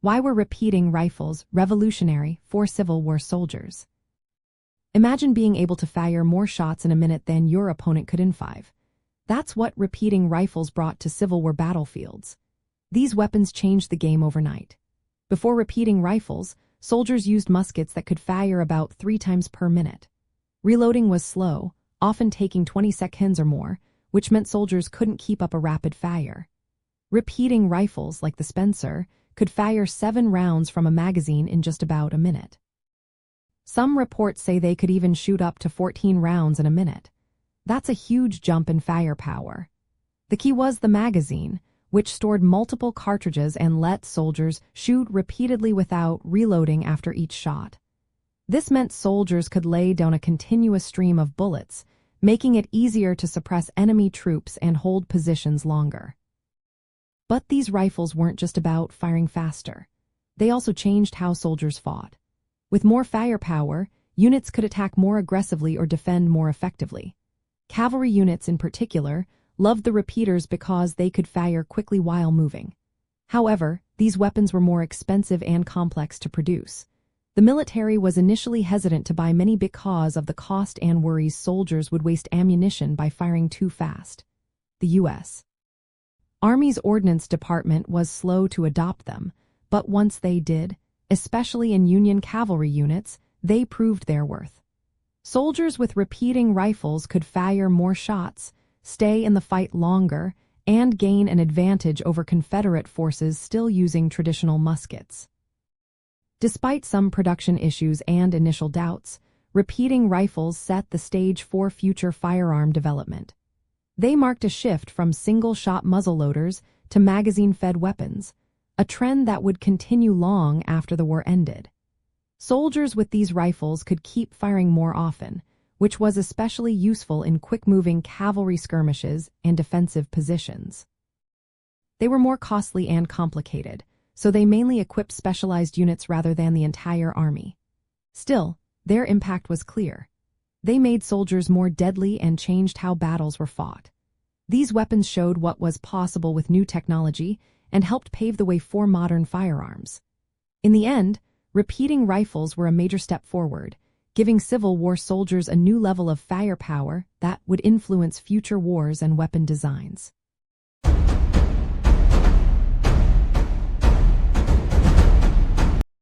Why were repeating rifles revolutionary for Civil War soldiers? Imagine being able to fire more shots in a minute than your opponent could in 5. That's what repeating rifles brought to Civil War battlefields. These weapons changed the game overnight. Before repeating rifles, soldiers used muskets that could fire about 3 times per minute. Reloading was slow, often taking 20 seconds or more, which meant soldiers couldn't keep up a rapid fire. Repeating rifles, like the Spencer, could fire 7 rounds from a magazine in just about a minute. Some reports say they could even shoot up to 14 rounds in a minute. That's a huge jump in firepower. The key was the magazine, which stored multiple cartridges and let soldiers shoot repeatedly without reloading after each shot. This meant soldiers could lay down a continuous stream of bullets, making it easier to suppress enemy troops and hold positions longer. But these rifles weren't just about firing faster. They also changed how soldiers fought. With more firepower, units could attack more aggressively or defend more effectively. Cavalry units in particular loved the repeaters because they could fire quickly while moving. However, these weapons were more expensive and complex to produce. The military was initially hesitant to buy many because of the cost and worries soldiers would waste ammunition by firing too fast. The U.S. Army's Ordnance Department was slow to adopt them, but once they did, especially in Union cavalry units, they proved their worth. Soldiers with repeating rifles could fire more shots, stay in the fight longer, and gain an advantage over Confederate forces still using traditional muskets. Despite some production issues and initial doubts, repeating rifles set the stage for future firearm development. They marked a shift from single-shot muzzleloaders to magazine-fed weapons, a trend that would continue long after the war ended. Soldiers with these rifles could keep firing more often, which was especially useful in quick-moving cavalry skirmishes and defensive positions. They were more costly and complicated, so they mainly equipped specialized units rather than the entire army. Still, their impact was clear. They made soldiers more deadly and changed how battles were fought. These weapons showed what was possible with new technology and helped pave the way for modern firearms. In the end, repeating rifles were a major step forward, giving Civil War soldiers a new level of firepower that would influence future wars and weapon designs.